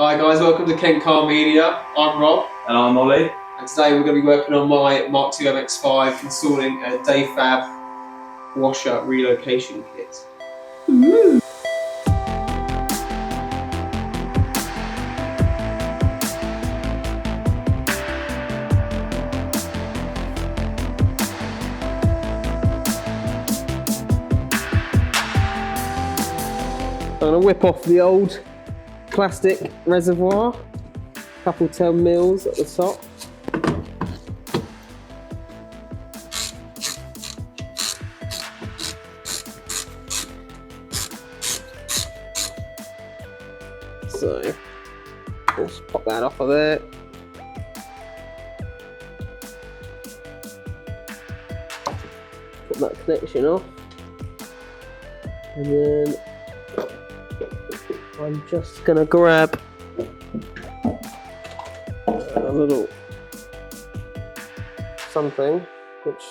Hi guys, welcome to Kent Car Media. I'm Rob. And I'm Ollie. And today we're going to be working on my Mark II MX5, installing a DaveFab washer relocation kit. I'm going to whip off the old plastic reservoir, couple 10 mils at the top. So, just pop that off of there. Put that connection off. And then I'm just gonna grab a little something which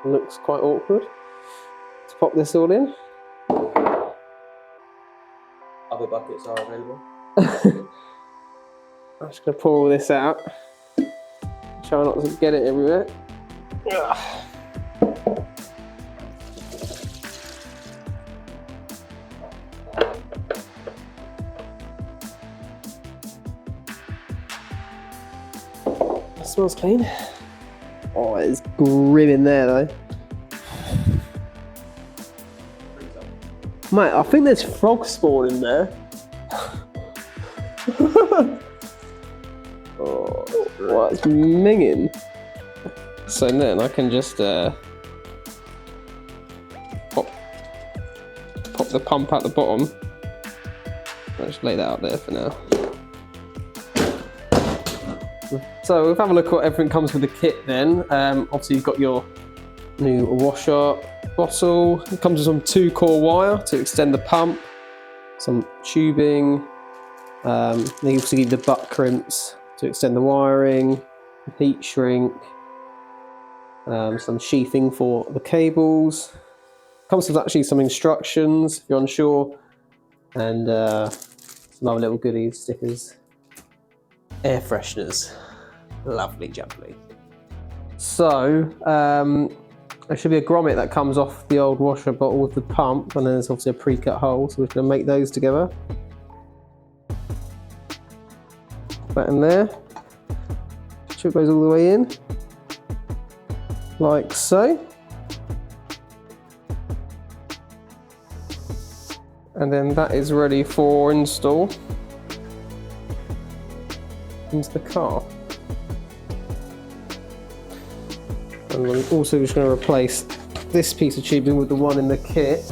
looks quite awkward to pop this all in. Other buckets are available. I'm just gonna pour all this out. Try not to get it everywhere. It smells clean. Oh, it's grim in there though. Mate, I think there's frog spawn in there. Oh, well, it's minging. So then I can just pop the pump out the bottom. I'll just lay that out there for now. So we'll have a look at what everything comes with the kit then. Obviously you've got your new washer bottle. It comes with some 2-core wire to extend the pump, some tubing, then you also need the butt crimps to extend the wiring, heat shrink, some sheathing for the cables. Comes with actually some instructions if you're unsure, and some other little goodies, stickers, air fresheners. Lovely jubbly. So there should be a grommet that comes off the old washer bottle with the pump, and then there's obviously a pre-cut hole, so we're going to make those together. Put that in there. Chuck those all the way in, like so. And then that is ready for install into the car. And we're also just going to replace this piece of tubing with the one in the kit.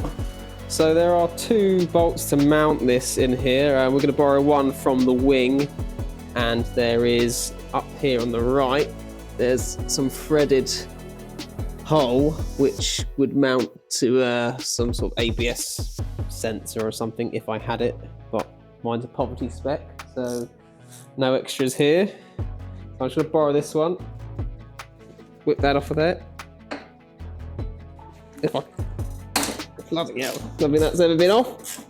So there are 2 bolts to mount this in here. We're going to borrow one from the wing, and there is up here on the right, there's some threaded hole which would mount to some sort of ABS sensor or something if I had it, but mine's a poverty spec, so no extras here. So I'm just going to borrow this one. Whip that off of there. If I... Bloody hell, nothing that's ever been off.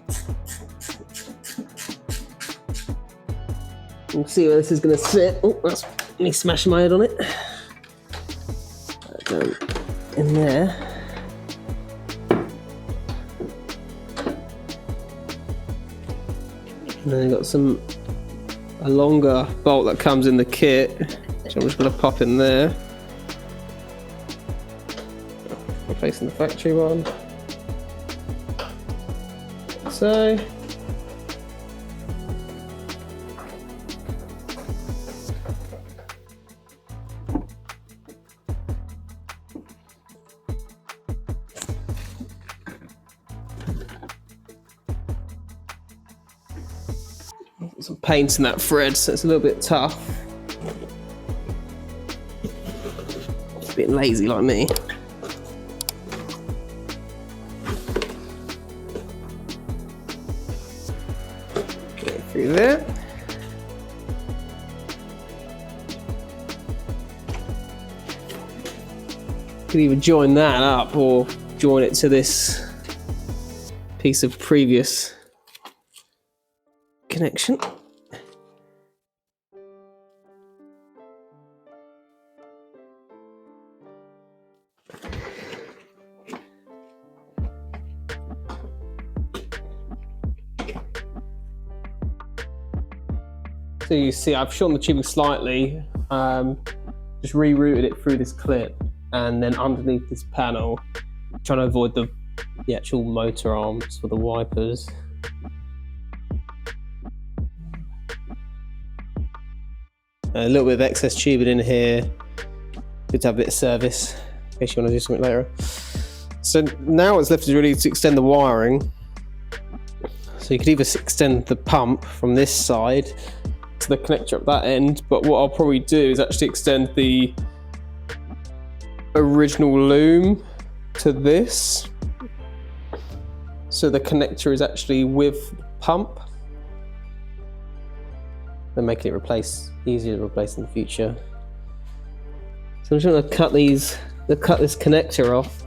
We'll see where this is going to sit. Oh, that's me smashing my head on it. Go in there. And then you've got a longer bolt that comes in the kit, which I'm just going to pop in there. Replacing the factory one. So. Some paint in that thread, so it's a little bit tough. It's a bit lazy like me. Get through there. You can either join that up or join it to this piece of previous connection. So you see I've shortened the tubing slightly, just rerouted it through this clip and then underneath this panel, trying to avoid the actual motor arms for the wipers. A little bit of excess tubing in here, good to have a bit of service in case you want to do something later. So now what's left is really to extend the wiring. So you could either extend the pump from this side to the connector at that end, but what I'll probably do is actually extend the original loom to this. So the connector is actually with the pump. Then making it easier to replace in the future. So I'm just going to cut this connector off,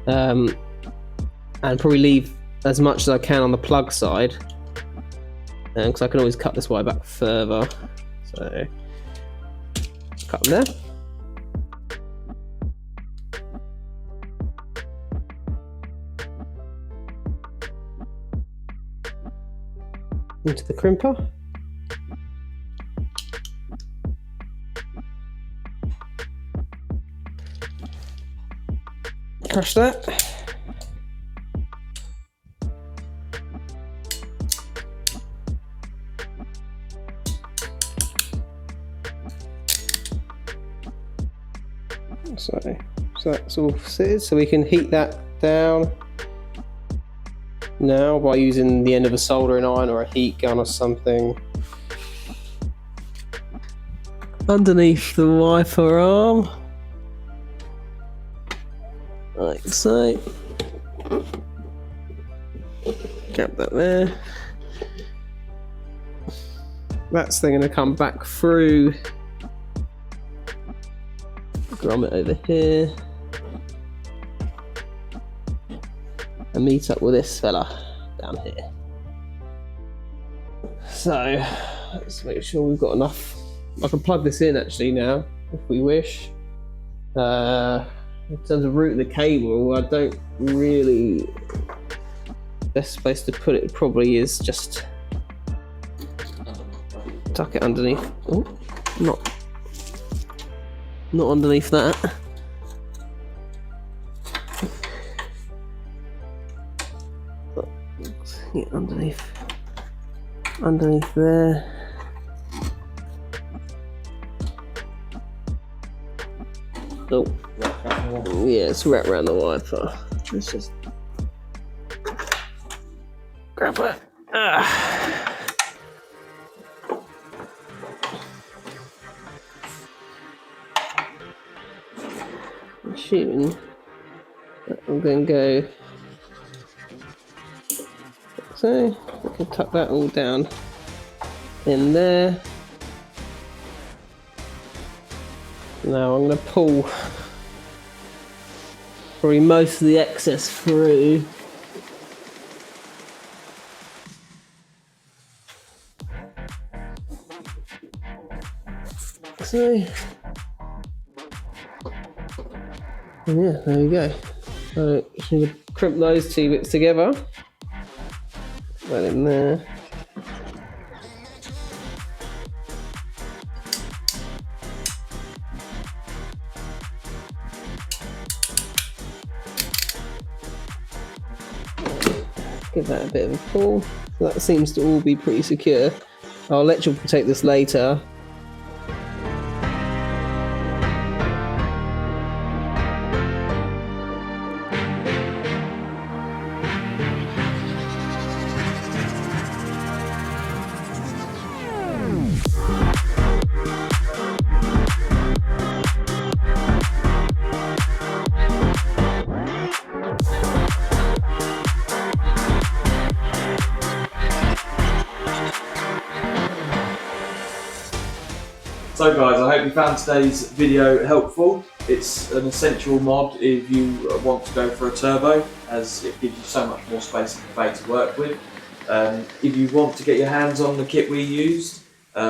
and probably leave as much as I can on the plug side, because I can always cut this wire back further. So cut them there. Into the crimper. Crush that. So that's all fitted, so we can heat that down now by using the end of a soldering iron or a heat gun or something. Underneath the wiper arm, like so. Grab that there. That's then going to come back through. Grommet over here. And meet up with this fella down here. So let's make sure we've got enough. I can plug this in actually now if we wish. In terms of routing the cable, I don't really. Best place to put it probably is just tuck it underneath. Oh, not underneath that. Yeah, underneath there. Oh, yeah, it's wrapped around the wiper. Let's just grab it. Assuming that I'm going to go. So we can tuck that all down in there. Now I'm going to pull probably most of the excess through. So, and yeah, there we go. So just need to crimp those two bits together. That in there. Give that a bit of a pull. So that seems to all be pretty secure. I'll let you take this later. So guys, I hope you found today's video helpful. It's an essential mod if you want to go for a turbo, as it gives you so much more space in the bay to work with. If you want to get your hands on the kit we used,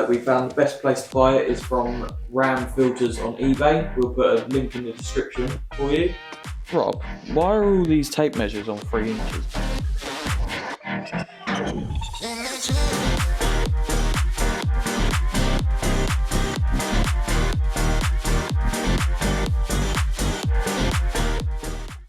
we found the best place to buy it is from Ram Filters on eBay. We'll put a link in the description for you. Rob, why are all these tape measures on 3 inches?